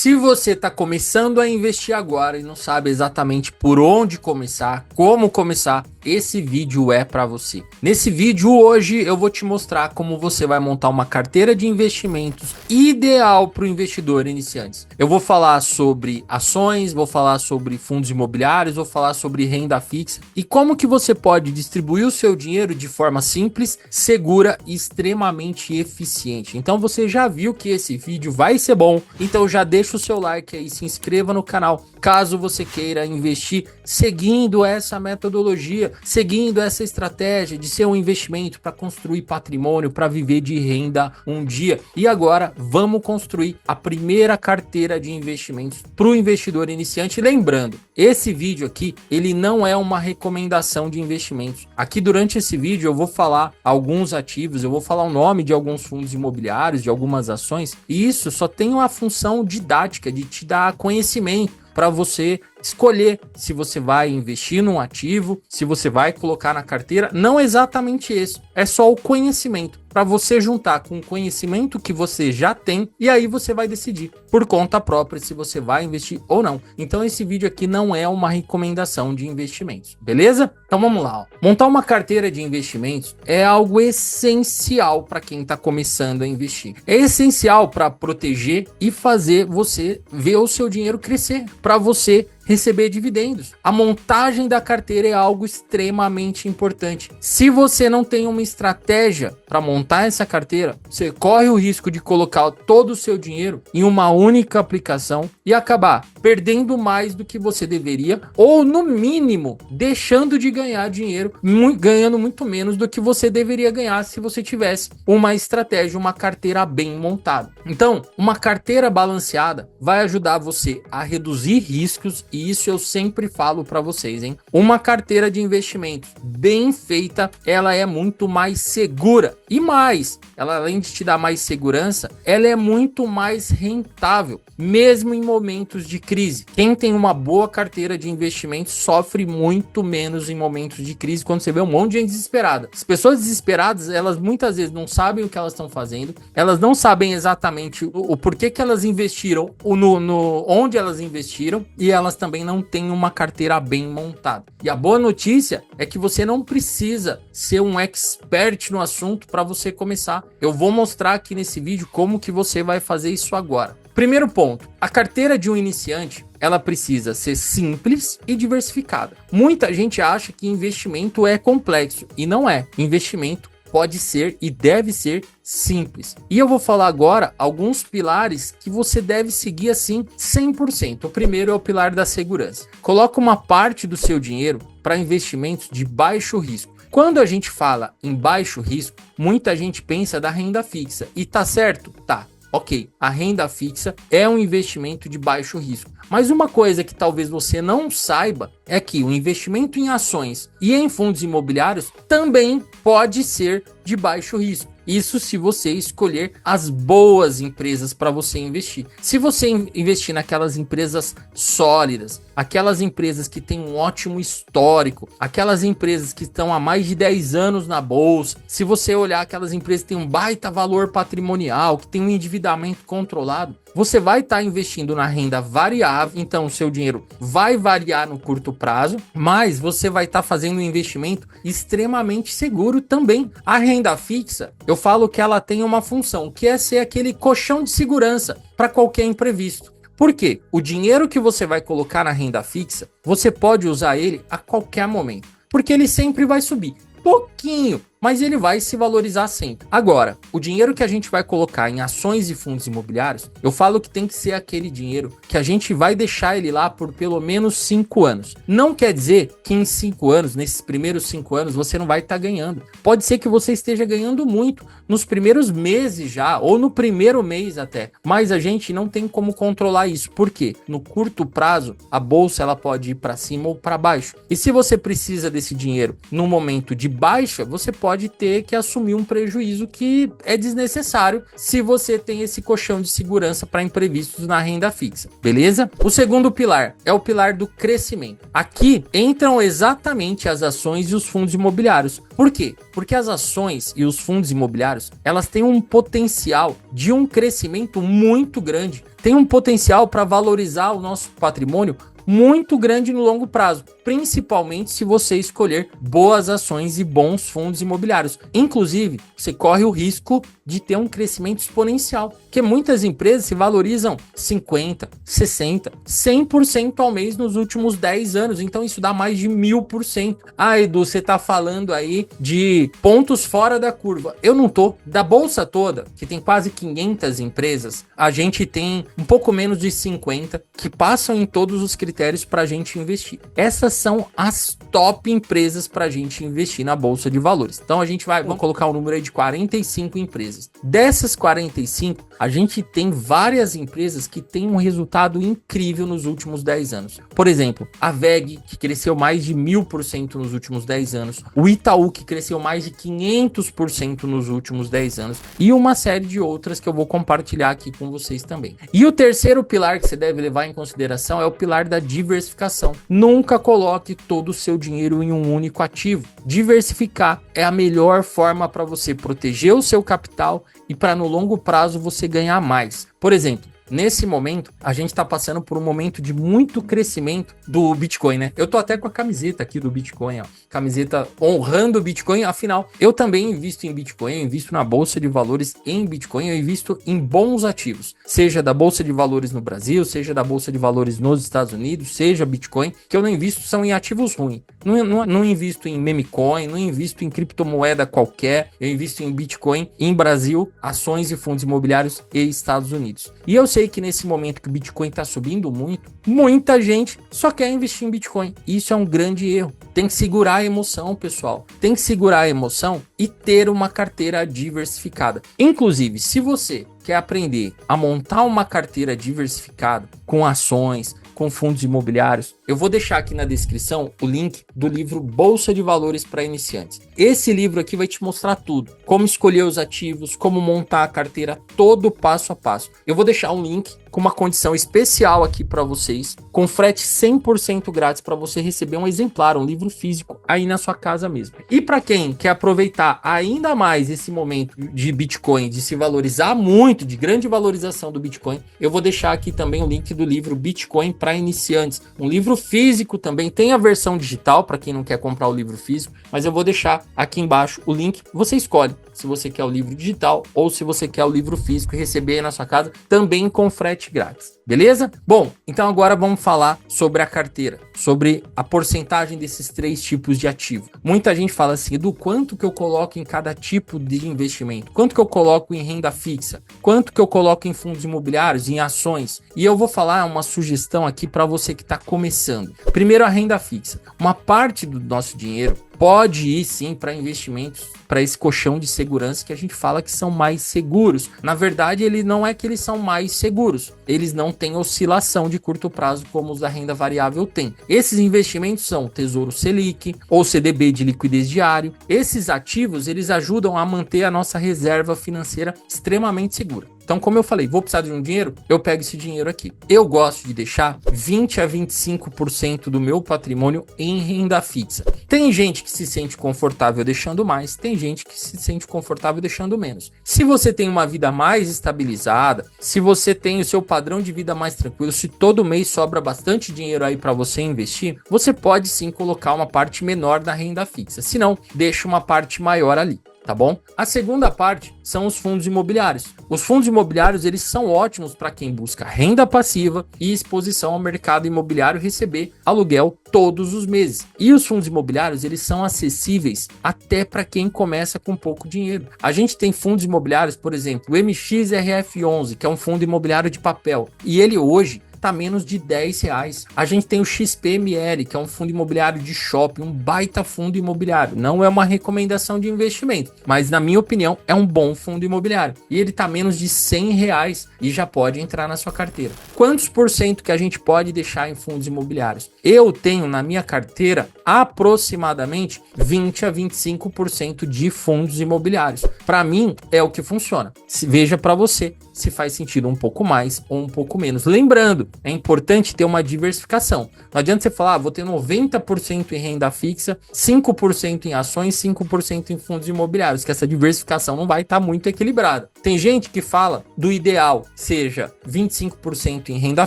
Se você está começando a investir agora e não sabe exatamente por onde começar, como começar, esse vídeo é para você. Nesse vídeo hoje eu vou te mostrar como você vai montar uma carteira de investimentos ideal para o investidor iniciante. Eu vou falar sobre ações, vou falar sobre fundos imobiliários, vou falar sobre renda fixa e como que você pode distribuir o seu dinheiro de forma simples, segura e extremamente eficiente. Então você já viu que esse vídeo vai ser bom, então já deixa o seu like aí, se inscreva no canal caso você queira investir seguindo essa metodologia, seguindo essa estratégia de ser um investimento para construir patrimônio, para viver de renda um dia. E agora vamos construir a primeira carteira de investimentos para o investidor iniciante. Lembrando, esse vídeo aqui ele não é uma recomendação de investimentos. Aqui durante esse vídeo eu vou falar alguns ativos, eu vou falar o nome de alguns fundos imobiliários, de algumas ações, e isso só tem uma função didática de te dar conhecimento para você escolher se você vai investir num ativo, se você vai colocar na carteira. Não exatamente isso, é só o conhecimento para você juntar com o conhecimento que você já tem e aí você vai decidir por conta própria se você vai investir ou não. Então esse vídeo aqui não é uma recomendação de investimentos, beleza? Então vamos lá, ó. Montar uma carteira de investimentos é algo essencial para quem está começando a investir. É essencial para proteger e fazer você ver o seu dinheiro crescer, para você receber dividendos. A montagem da carteira é algo extremamente importante. Se você não tem uma estratégia para montar essa carteira, você corre o risco de colocar todo o seu dinheiro em uma única aplicação e acabar perdendo mais do que você deveria, ou no mínimo deixando de ganhar dinheiro, ganhando muito menos do que você deveria ganhar se você tivesse uma estratégia, uma carteira bem montada. Então, uma carteira balanceada vai ajudar você a reduzir riscos. E isso eu sempre falo para vocês, hein? Uma carteira de investimentos bem feita, ela é muito mais segura. E mais, ela além de te dar mais segurança, ela é muito mais rentável, mesmo em momentos de crise. Quem tem uma boa carteira de investimentos sofre muito menos em momentos de crise, quando você vê um monte de gente desesperada. As pessoas desesperadas, elas muitas vezes não sabem o que elas estão fazendo, elas não sabem exatamente o porquê que elas investiram, onde elas investiram, e elas também não têm uma carteira bem montada. E a boa notícia é que você não precisa ser um expert no assunto para você começar. Eu vou mostrar aqui nesse vídeo como que você vai fazer isso agora. Primeiro ponto, a carteira de um iniciante, ela precisa ser simples e diversificada. Muita gente acha que investimento é complexo e não é. Investimento pode ser e deve ser simples. E eu vou falar agora alguns pilares que você deve seguir assim 100%. O primeiro é o pilar da segurança. Coloca uma parte do seu dinheiro para investimentos de baixo risco. Quando a gente fala em baixo risco, muita gente pensa da renda fixa. E tá certo? Tá. Ok, a renda fixa é um investimento de baixo risco. Mas uma coisa que talvez você não saiba é que o investimento em ações e em fundos imobiliários também pode ser de baixo risco. Isso se você escolher as boas empresas para você investir. Se você investir naquelas empresas sólidas, aquelas empresas que têm um ótimo histórico, aquelas empresas que estão há mais de 10 anos na bolsa, se você olhar aquelas empresas que têm um baita valor patrimonial, que têm um endividamento controlado, você vai estar investindo na renda variável, então o seu dinheiro vai variar no curto prazo, mas você vai estar fazendo um investimento extremamente seguro também. A renda fixa, eu falo que ela tem uma função, que é ser aquele colchão de segurança para qualquer imprevisto. Por quê? O dinheiro que você vai colocar na renda fixa, você pode usar ele a qualquer momento, porque ele sempre vai subir. Pouquinho, mas ele vai se valorizar sempre. Agora, o dinheiro que a gente vai colocar em ações e fundos imobiliários, eu falo que tem que ser aquele dinheiro que a gente vai deixar ele lá por pelo menos 5 anos. Não quer dizer que em 5 anos, nesses primeiros 5 anos, você não vai estar ganhando. Pode ser que você esteja ganhando muito nos primeiros meses já, ou no primeiro mês até. Mas a gente não tem como controlar isso. Por quê? No curto prazo, a bolsa ela pode ir para cima ou para baixo. E se você precisa desse dinheiro no momento de baixa, você pode pode ter que assumir um prejuízo que é desnecessário se você tem esse colchão de segurança para imprevistos na renda fixa, beleza? O segundo pilar é o pilar do crescimento. Aqui entram exatamente as ações e os fundos imobiliários. Por quê? Porque as ações e os fundos imobiliários, elas têm um potencial de um crescimento muito grande, tem um potencial para valorizar o nosso patrimônio muito grande no longo prazo, principalmente se você escolher boas ações e bons fundos imobiliários. Inclusive, você corre o risco de ter um crescimento exponencial, porque muitas empresas se valorizam 50%, 60%, 100% ao mês nos últimos 10 anos, então isso dá mais de 1000%. Ah, Edu, você tá falando aí de pontos fora da curva. Eu não tô. Da bolsa toda, que tem quase 500 empresas, a gente tem um pouco menos de 50 que passam em todos os critérios para a gente investir. Essas são as top empresas para a gente investir na bolsa de valores. Então a gente vamos colocar um número aí de 45 empresas. Dessas 45, a gente tem várias empresas que têm um resultado incrível nos últimos 10 anos. Por exemplo, a VEG, que cresceu mais de 1000% nos últimos 10 anos, o Itaú, que cresceu mais de 500% nos últimos 10 anos, e uma série de outras que eu vou compartilhar aqui com vocês também. E o terceiro pilar que você deve levar em consideração é o pilar da diversificação. Nunca coloque todo o seu dinheiro em um único ativo. Diversificar é a melhor forma para você proteger o seu capital e para no longo prazo você ganhar mais. Por exemplo, nesse momento, a gente está passando por um momento de muito crescimento do Bitcoin, né? Eu tô até com a camiseta aqui do Bitcoin, ó. Camiseta honrando o Bitcoin. Afinal, eu também invisto em Bitcoin, eu invisto na Bolsa de Valores em Bitcoin, eu invisto em bons ativos. Seja da Bolsa de Valores no Brasil, seja da Bolsa de Valores nos Estados Unidos, seja Bitcoin, que eu não invisto são em ativos ruins. Não invisto em meme coin, não invisto em criptomoeda qualquer, eu invisto em Bitcoin, em Brasil, ações e fundos imobiliários e Estados Unidos. E eu sei que nesse momento que o Bitcoin está subindo muito, muita gente só quer investir em Bitcoin. Isso é um grande erro. Tem que segurar a emoção, pessoal. Tem que segurar a emoção e ter uma carteira diversificada. Inclusive, se você quer aprender a montar uma carteira diversificada com ações, com fundos imobiliários, eu vou deixar aqui na descrição o link do livro Bolsa de Valores para Iniciantes. Esse livro aqui vai te mostrar tudo, como escolher os ativos, como montar a carteira, todo passo a passo. Eu vou deixar um link com uma condição especial aqui para vocês, com frete 100% grátis para você receber um exemplar, um livro físico aí na sua casa mesmo. E para quem quer aproveitar ainda mais esse momento de Bitcoin, de se valorizar muito, de grande valorização do Bitcoin, eu vou deixar aqui também o link do livro Bitcoin para Iniciantes, um livro físico também, tem a versão digital para quem não quer comprar o livro físico, mas eu vou deixar aqui embaixo o link, você escolhe se você quer o livro digital ou se você quer o livro físico e receber aí na sua casa, também com frete grátis, beleza? Bom, então agora vamos falar sobre a carteira, sobre a porcentagem desses 3 tipos de ativo. Muita gente fala assim, do quanto que eu coloco em cada tipo de investimento, quanto que eu coloco em renda fixa, quanto que eu coloco em fundos imobiliários, em ações, e eu vou falar uma sugestão aqui para você que está começando. Primeiro, a renda fixa. Uma parte do nosso dinheiro pode ir sim para investimentos, para esse colchão de segurança que a gente fala que são mais seguros. Na verdade, ele não é que eles são mais seguros, eles não têm oscilação de curto prazo como os da renda variável têm. Esses investimentos são Tesouro Selic ou CDB de liquidez diário. Esses ativos, eles ajudam a manter a nossa reserva financeira extremamente segura. Então, como eu falei, vou precisar de um dinheiro, eu pego esse dinheiro aqui. Eu gosto de deixar 20 a 25% do meu patrimônio em renda fixa. Tem gente que se sente confortável deixando mais, tem gente que se sente confortável deixando menos. Se você tem uma vida mais estabilizada, se você tem o seu padrão de vida mais tranquilo, se todo mês sobra bastante dinheiro aí para você investir, você pode sim colocar uma parte menor da renda fixa. Se não, deixa uma parte maior ali. Tá bom? A segunda parte são os fundos imobiliários. Os fundos imobiliários, eles são ótimos para quem busca renda passiva e exposição ao mercado imobiliário receber aluguel todos os meses. E os fundos imobiliários, eles são acessíveis até para quem começa com pouco dinheiro. A gente tem fundos imobiliários, por exemplo, o MXRF11, que é um fundo imobiliário de papel, e ele hoje tá menos de R$10. A gente tem o XPML, que é um fundo imobiliário de shopping, um baita fundo imobiliário. Não é uma recomendação de investimento, mas na minha opinião é um bom fundo imobiliário. E ele tá menos de R$100 e já pode entrar na sua carteira. Quantos por cento que a gente pode deixar em fundos imobiliários? Eu tenho na minha carteira aproximadamente 20 a 25% de fundos imobiliários. Para mim é o que funciona. Veja para você se faz sentido um pouco mais ou um pouco menos. Lembrando, é importante ter uma diversificação. Não adianta você falar, vou ter 90% em renda fixa, 5% em ações, 5% em fundos imobiliários, que essa diversificação não vai estar muito equilibrada. Tem gente que fala do ideal seja 25% em renda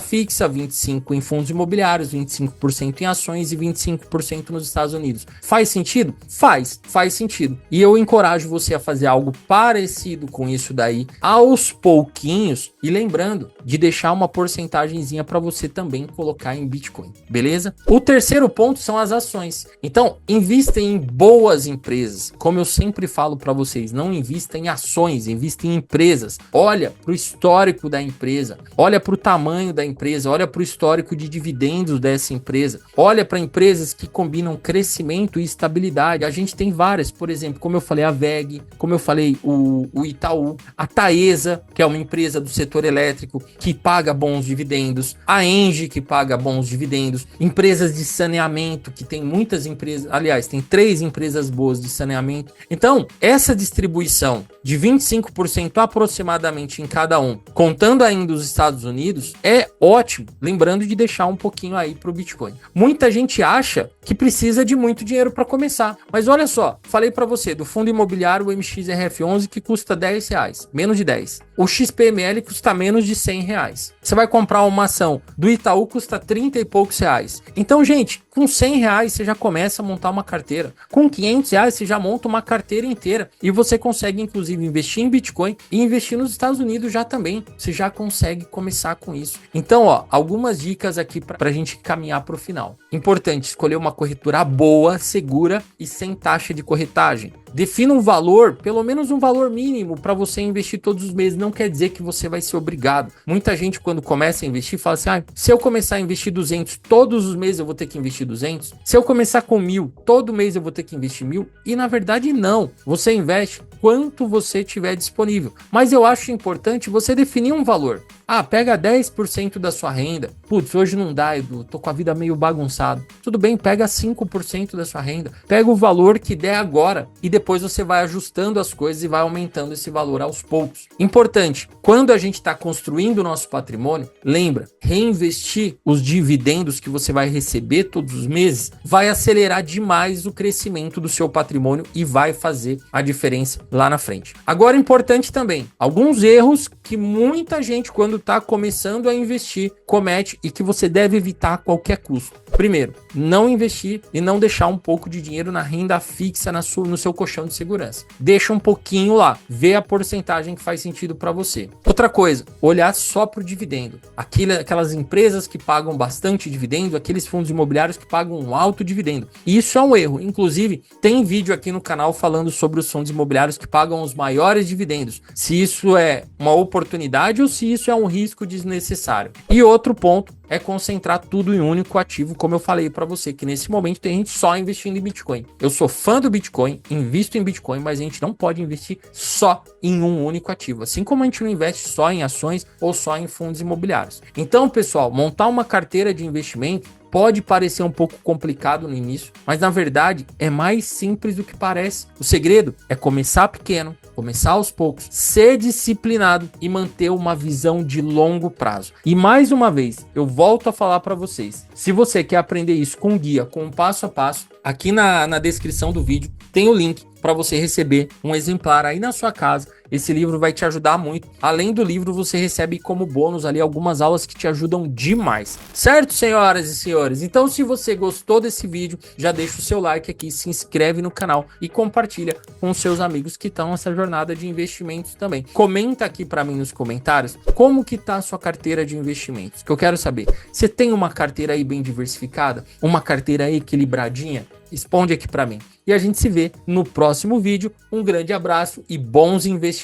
fixa, 25% em fundos imobiliários, 25% em ações e 25% nos Estados Unidos. Faz sentido? Faz sentido. E eu encorajo você a fazer algo parecido com isso daí, aos pouquinhos, e lembrando de deixar uma porcentagemzinha para você também colocar em Bitcoin, beleza? O terceiro ponto são as ações. Então, invista em boas empresas. Como eu sempre falo para vocês, não invista em ações, invista em empresas. Olha para o histórico da empresa, olha para o tamanho da empresa, olha para o histórico de dividendos dessa empresa, olha para empresas que combinam crescimento e estabilidade. A gente tem várias, por exemplo, como eu falei, a WEG, como eu falei, o Itaú, a Taesa, que é uma empresa do setor elétrico que paga bons dividendos, a Engie, que paga bons dividendos, empresas de saneamento, que tem muitas empresas, aliás, tem 3 empresas boas de saneamento. Então, essa distribuição de 25% aproximadamente em cada um, contando ainda os Estados Unidos, é ótimo. Lembrando de deixar um pouquinho aí para o Bitcoin. Muita gente acha que precisa de muito dinheiro para começar, mas olha só, falei para você do fundo imobiliário, o MXRF11, que custa R$10, menos de 10. O XPML custa menos de R$100. Você vai comprar uma ação do Itaú, custa 30 e poucos reais. Então, gente, com R$100 você já começa a montar uma carteira. Com R$500 você já monta uma carteira inteira. E você consegue, inclusive, investir em Bitcoin e investir nos Estados Unidos já também. Você já consegue começar com isso. Então, ó, algumas dicas aqui para a gente caminhar para o final. Importante, escolher uma corretora boa, segura e sem taxa de corretagem. Defina um valor, pelo menos um valor mínimo para você investir todos os meses. Não quer dizer que você vai ser obrigado. Muita gente, quando começa a investir, fala assim, se eu começar a investir 200, todos os meses eu vou ter que investir 200. Se eu começar com 1.000, todo mês eu vou ter que investir 1.000. E na verdade não. Você investe quanto você tiver disponível. Mas eu acho importante você definir um valor. Pega 10% da sua renda. Putz, hoje não dá, Edu, tô com a vida meio bagunçada. Tudo bem, pega 5% da sua renda. Pega o valor que der agora e depois você vai ajustando as coisas e vai aumentando esse valor aos poucos. Importante, quando a gente está construindo o nosso patrimônio, lembra, reinvestir os dividendos que você vai receber todos os meses vai acelerar demais o crescimento do seu patrimônio e vai fazer a diferença lá na frente. Agora, importante também, alguns erros que muita gente, quando está começando a investir, comete e que você deve evitar a qualquer custo. Primeiro, não investir e não deixar um pouco de dinheiro na renda fixa no seu colchão de segurança. Deixa um pouquinho lá, vê a porcentagem que faz sentido para você. Outra coisa, olhar só para o dividendo. Aquelas empresas que pagam bastante dividendo, aqueles fundos imobiliários que pagam um alto dividendo. Isso é um erro. Inclusive, tem vídeo aqui no canal falando sobre os fundos imobiliários que pagam os maiores dividendos. Se isso é uma oportunidade ou se isso é um risco desnecessário. E outro ponto é concentrar tudo em um único ativo, como eu falei para você, que nesse momento tem gente só investindo em Bitcoin. Eu sou fã do Bitcoin, invisto em Bitcoin, mas a gente não pode investir só em um único ativo, assim como a gente não investe só em ações ou só em fundos imobiliários. Então, pessoal, montar uma carteira de investimento pode parecer um pouco complicado no início, mas na verdade é mais simples do que parece. O segredo é começar pequeno, começar aos poucos, ser disciplinado e manter uma visão de longo prazo. E mais uma vez, eu volto a falar para vocês, se você quer aprender isso com guia, com um passo a passo, aqui na descrição do vídeo tem o link para você receber um exemplar aí na sua casa. Esse livro vai te ajudar muito. Além do livro, você recebe como bônus ali algumas aulas que te ajudam demais. Certo, senhoras e senhores? Então, se você gostou desse vídeo, já deixa o seu like aqui, se inscreve no canal e compartilha com os seus amigos que estão nessa jornada de investimentos também. Comenta aqui para mim nos comentários como que tá a sua carteira de investimentos, que eu quero saber. Você tem uma carteira aí bem diversificada? Uma carteira equilibradinha? Responde aqui para mim. E a gente se vê no próximo vídeo. Um grande abraço e bons investimentos.